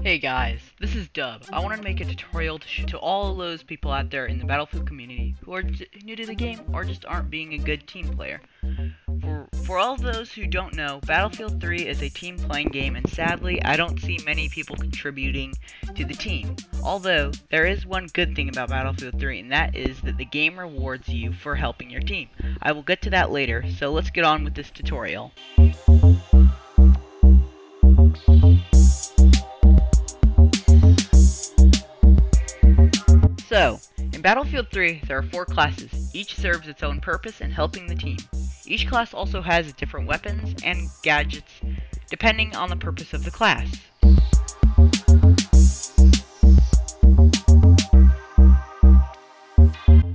Hey guys, this is Dub. I wanted to make a tutorial to all those people out there in the Battlefield community who are new to the game or just aren't being a good team player. For all those who don't know, Battlefield 3 is a team playing game, and sadly I don't see many people contributing to the team. Although, there is one good thing about Battlefield 3, and that is that the game rewards you for helping your team. I will get to that later, so let's get on with this tutorial. So, in Battlefield 3, there are 4 classes. Each serves its own purpose in helping the team. Each class also has different weapons and gadgets depending on the purpose of the class.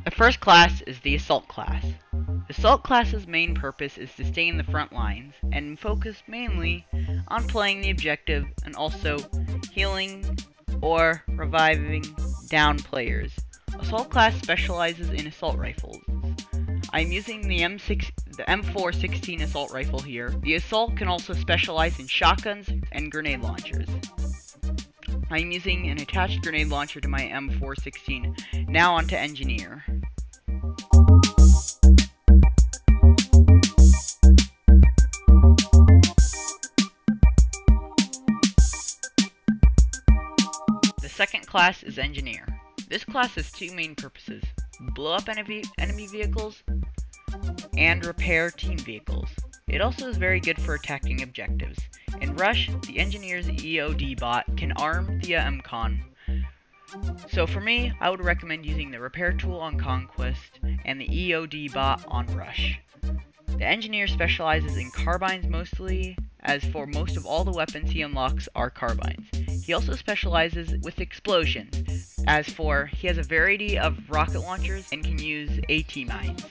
The first class is the Assault class. The Assault class's main purpose is to stay in the front lines and focus mainly on playing the objective and also healing or reviving down players. Assault class specializes in assault rifles. I'm using the M416 assault rifle here. The assault can also specialize in shotguns and grenade launchers. I'm using an attached grenade launcher to my M416. Now onto engineer. The second class is engineer. This class has 2 main purposes: blow up enemy vehicles and repair team vehicles. It also is very good for attacking objectives. In Rush, the engineer's EOD bot can arm the MCON. So for me, I would recommend using the repair tool on Conquest and the EOD bot on Rush. The engineer specializes in carbines mostly, as for most of all the weapons he unlocks are carbines. He also specializes with explosions, as for he has a variety of rocket launchers and can use AT mines.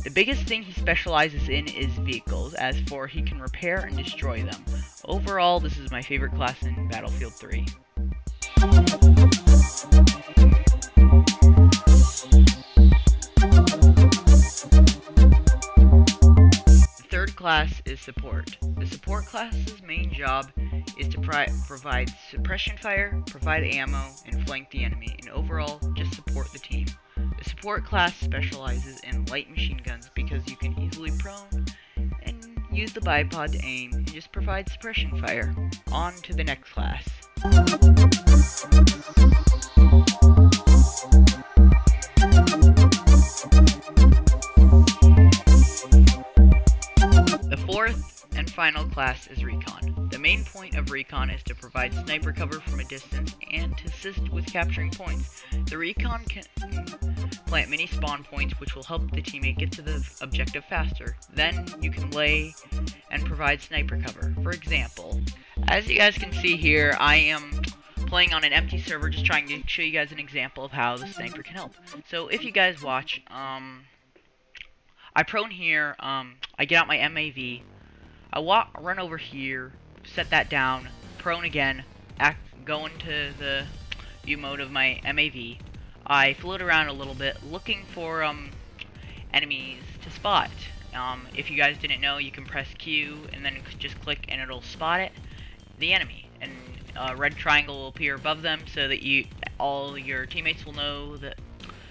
The biggest thing he specializes in is vehicles, as for he can repair and destroy them. Overall, this is my favorite class in Battlefield 3. The third class is support. The support class's main job is to provide suppression fire, provide ammo, and flank the enemy, and overall, just support the team. The support class specializes in light machine guns because you can easily prone and use the bipod to aim and just provide suppression fire. On to the next class. The fourth and final class is Recon. The main point of Recon is to provide sniper cover from a distance and to assist with capturing points. The Recon can plant mini spawn points which will help the teammate get to the objective faster. Then you can lay and provide sniper cover. For example, as you guys can see here, I am playing on an empty server, just trying to show you guys an example of how the sniper can help. So if you guys watch, I prone here, I get out my MAV, I run over here, set that down, prone again, go into the view mode of my MAV. I float around a little bit looking for enemies to spot. If you guys didn't know, you can press Q and then just click and it'll spot the enemy, and a red triangle will appear above them so that all your teammates will know that,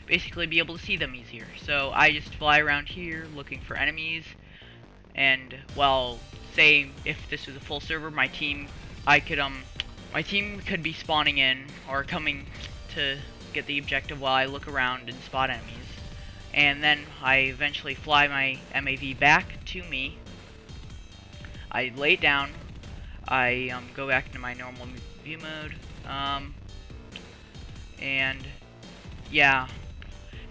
basically be able to see them easier. So I just fly around here looking for enemies, and well, say if this was a full server, my team could be spawning in or coming to get the objective while I look around and spot enemies. And then I eventually fly my MAV back to me. I lay it down. I go back into my normal view mode. And yeah.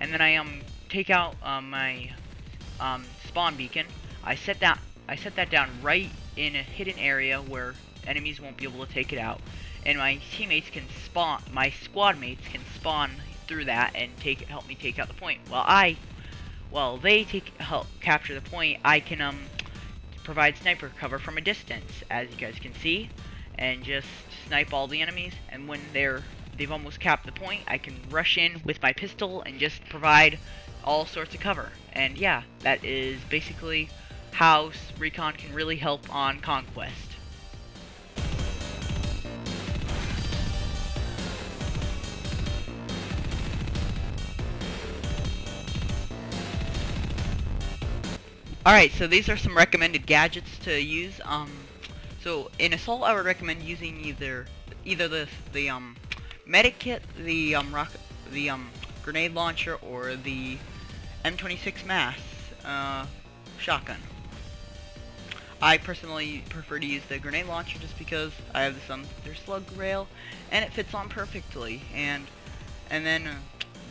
And then I take out my spawn beacon. I set that down right in a hidden area where enemies won't be able to take it out, and my teammates can spawn. My squad mates can spawn through that and help me take out the point. While they help capture the point, I can provide sniper cover from a distance, as you guys can see, and just snipe all the enemies. And when they've almost capped the point, I can rush in with my pistol and just provide all sorts of cover. And yeah, that is basically how Recon can really help on Conquest. Alright, so these are some recommended gadgets to use. So in assault, I would recommend using either the medic kit, the grenade launcher, or the M26 mass shotgun. I personally prefer to use the grenade launcher just because I have their slug rail and it fits on perfectly. And then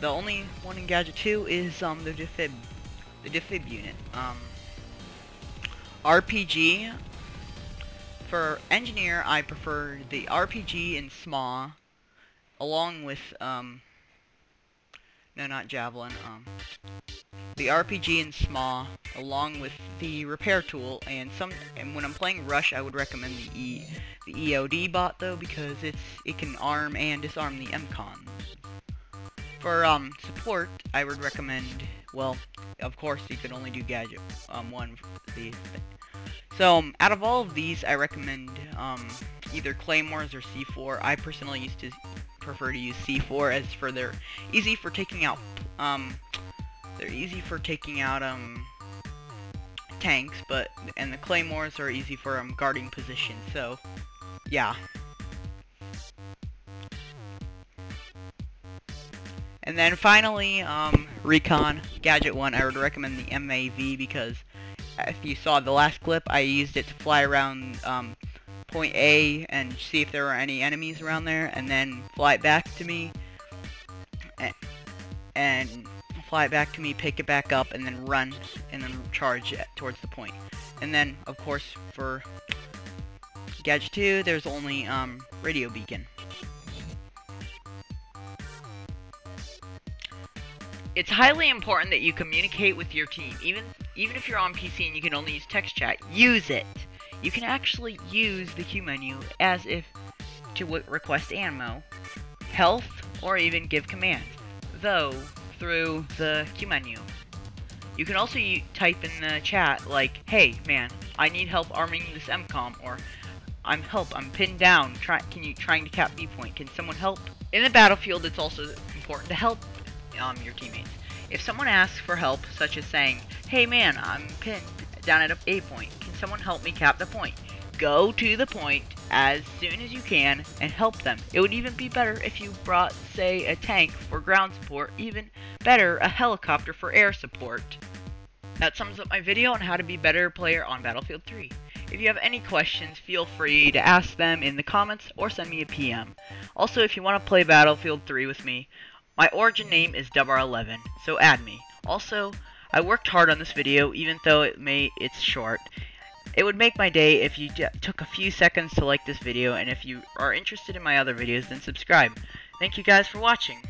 the only one in gadget 2 is the defib unit. RPG. For engineer, I prefer the RPG in SMA, along with no, not javelin. The RPG in SMA, along with the repair tool, and when I'm playing rush, I would recommend the EOD bot though, because it can arm and disarm the MCON. For support, I would recommend, well, of course you can only do gadget 1. So out of all of these, I recommend either Claymores or C4. I personally prefer to use C4 as for they're easy for taking out tanks, and the Claymores are easy for guarding positions. So yeah. And then finally, Recon Gadget 1, I would recommend the MAV because if you saw the last clip, I used it to fly around point A and see if there were any enemies around there, and then fly it back to me, pick it back up, and then run, and then charge it towards the point. And then, of course, for Gadget 2, there's only radio beacon. It's highly important that you communicate with your team. Even if you're on PC and you can only use text chat, use it. You can actually use the Q menu as if to request ammo, health, or even give commands, though through the Q menu. You can also type in the chat like, "Hey man, I need help arming this MCOM," or I'm pinned down, trying to cap B point. Can someone help? In the battlefield, it's also important to help your teammates. If someone asks for help, such as saying, "Hey man, I'm pinned down at A point. Can someone help me cap the point?" Go to the point as soon as you can and help them. It would even be better if you brought, say, a tank for ground support, even better, a helicopter for air support. That sums up my video on how to be a better player on Battlefield 3. If you have any questions, feel free to ask them in the comments or send me a PM. Also, if you want to play Battlefield 3 with me, my origin name is WR11, so add me. Also, I worked hard on this video, even though it's short. It would make my day if you took a few seconds to like this video, and if you are interested in my other videos, then subscribe. Thank you guys for watching.